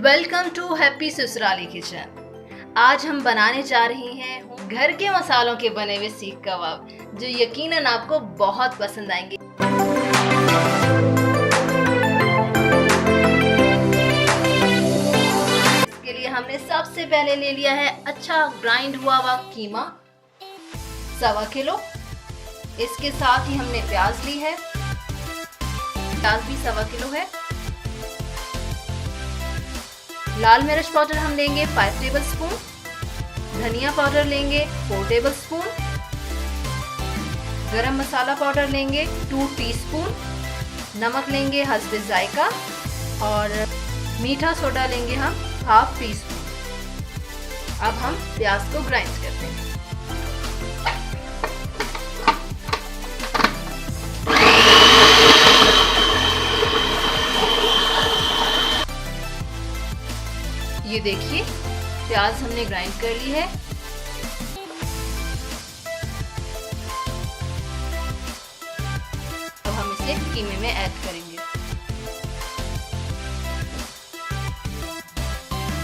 Welcome to happy ससुराली kitchen. आज हम बनाने जा रहे हैं घर के मसालों के बने हुए सीख कबाब, जो यकीनन आपको बहुत पसंद आएंगे। इसके लिए हमने सबसे पहले ले लिया है अच्छा ग्राइंड हुआ कीमा 1.25 किलो। इसके साथ ही हमने प्याज ली है, प्याज भी 1.25 किलो है। लाल मिर्च पाउडर हम लेंगे 5 टेबलस्पून, धनिया पाउडर लेंगे 4 टेबलस्पून, गरम मसाला पाउडर लेंगे 2 टीस्पून, नमक लेंगे हस्बे जायका और मीठा सोडा लेंगे हम 1/2 टीस्पून। अब हम प्याज को ग्राइंड करते हैं। ये देखिए प्याज हमने ग्राइंड कर ली है। अब हम इसे कीमे में ऐड करेंगे।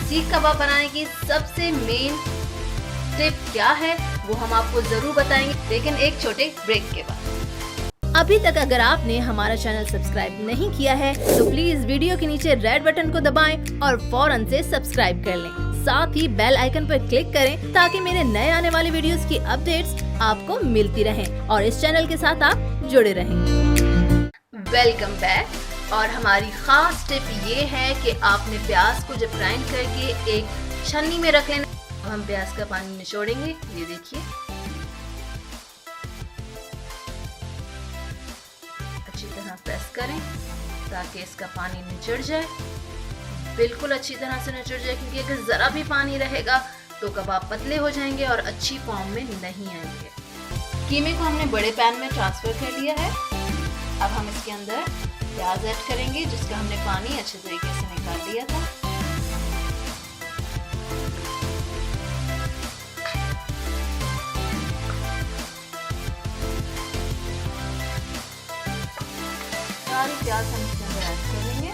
सीख कबाब बनाने की सबसे मेन टिप क्या है वो हम आपको जरूर बताएंगे, लेकिन एक छोटे ब्रेक के बाद। अभी तक अगर आपने हमारा चैनल सब्सक्राइब नहीं किया है तो प्लीज वीडियो के नीचे रेड बटन को दबाएं और फौरन से सब्सक्राइब कर लें। साथ ही बेल आइकन पर क्लिक करें ताकि मेरे नए आने वाले वीडियोस की अपडेट्स आपको मिलती रहें और इस चैनल के साथ आप जुड़े रहें। Welcome back. और हमारी खास टिप ये है कि आपने प्याज को जब ग्राइंड करके एक छन्नी में रख लेना। हम प्याज का पानी निचोड़ेंगे। ये देखिए अच्छी तरह प्रेस करें ताकि इसका पानी निचड़ जाए, बिल्कुल अच्छी तरह से निचड़ जाए, क्योंकि अगर जरा भी पानी रहेगा तो कबाब पतले हो जाएंगे और अच्छी फॉर्म में नहीं आएंगे। कीमे को हमने बड़े पैन में ट्रांसफर कर लिया है। अब हम इसके अंदर प्याज ऐड करेंगे जिसका हमने पानी अच्छे तरीके से निकाल लिया था। सारी प्याज हम इसके अंदर ऐड कर लेंगे।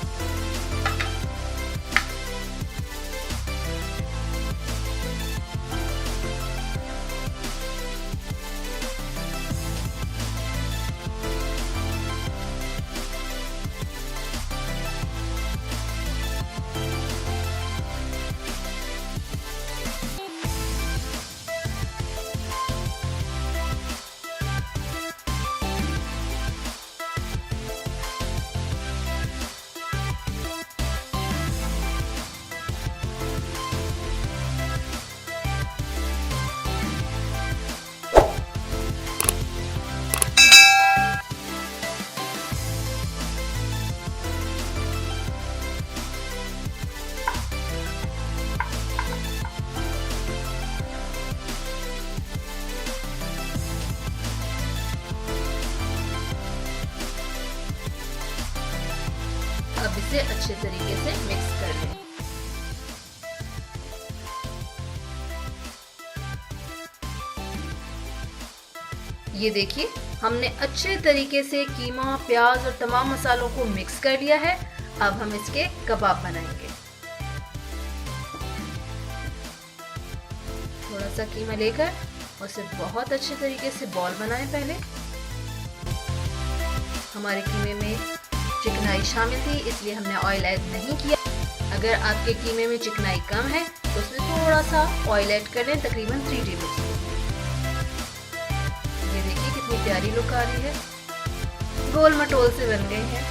अब इसे अच्छे तरीके से मिक्स कर लें। ये देखिए हमने अच्छे तरीके से कीमा, प्याज और तमाम मसालों को मिक्स कर लिया है। अब हम इसके कबाब बनाएंगे। थोड़ा सा कीमा लेकर उसे बहुत अच्छे तरीके से बॉल बनाएं। पहले हमारे कीमे में चिकनाई शामिल थी, इसलिए हमने ऑयल ऐड नहीं किया। अगर आपके कीमे में चिकनाई कम है तो उसमें थोड़ा सा ऑयल ऐड कर लें, तकरीबन 3 टेबलस्पून। ये देखिए कितनी प्यारी लुक आ रही है, गोल मटोल से बन गए हैं।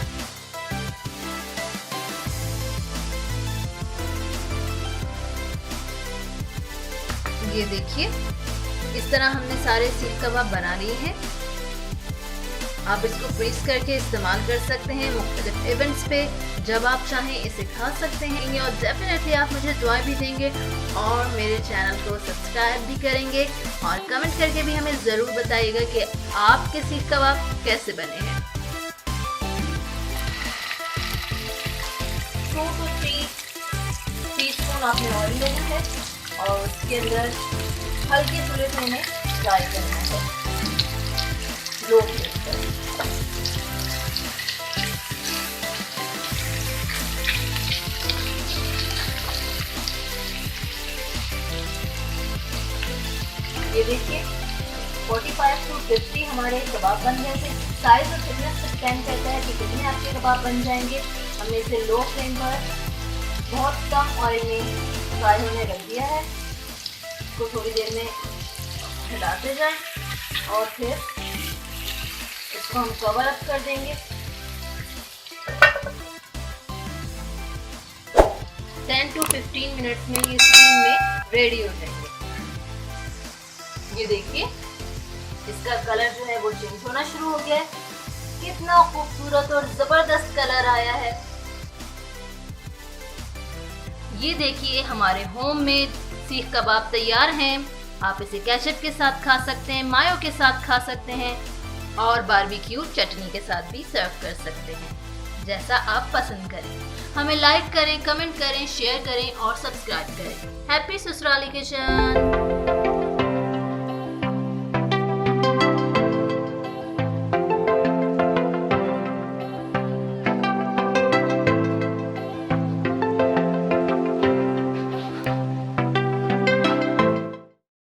ये देखिए इस तरह हमने सारे सीख कबाब बना लिए हैं। आप इसको फ्रीज करके इस्तेमाल कर सकते हैं मुख्तलिफ इवेंट्स पे, जब आप चाहें इसे खा सकते हैं। और डेफिनेटली आप मुझे दुआएं भी देंगे और मेरे चैनल को सब्सक्राइब भी करेंगे और कमेंट करके भी हमें ज़रूर बताइएगा कि आपके सीख कबाब कैसे बने हैं। 2 to 3 टीस्पून आपने ऑयल लेना है और उसके अंदर हल्के चूल्हे पे इन्हें फ्राई करना है, लो फ्लेम पर। 250 हमारे कबाब बन गए थे। साइज और थिकनेस पर डिपेंड करता है कि कितने आपके कबाब बन जाएंगे। हमने इसे लो फ्लेम पर बहुत कम ऑयल में फ्राई होने रख दिया है। इसको थोड़ी देर में हिलाते जाएं और फिर इसको हम कवर अप कर देंगे। 10 to 15 मिनट्स में ये स्टीम में रेडी हो जाएंगे। ये देखिए इसका कलर जो है वो चेंज होना शुरू हो गया है। कितना खूबसूरत और जबरदस्त कलर आया है। ये देखिए हमारे होममेड सीख कबाब तैयार हैं। आप इसे केचप के साथ खा सकते हैं, मायो के साथ खा सकते हैं और बारबेक्यू चटनी के साथ भी सर्व कर सकते हैं, जैसा आप पसंद करें। हमें लाइक करें, कमेंट करें, शेयर करें और सब्सक्राइब करें। हैप्पी ससुराली किचन।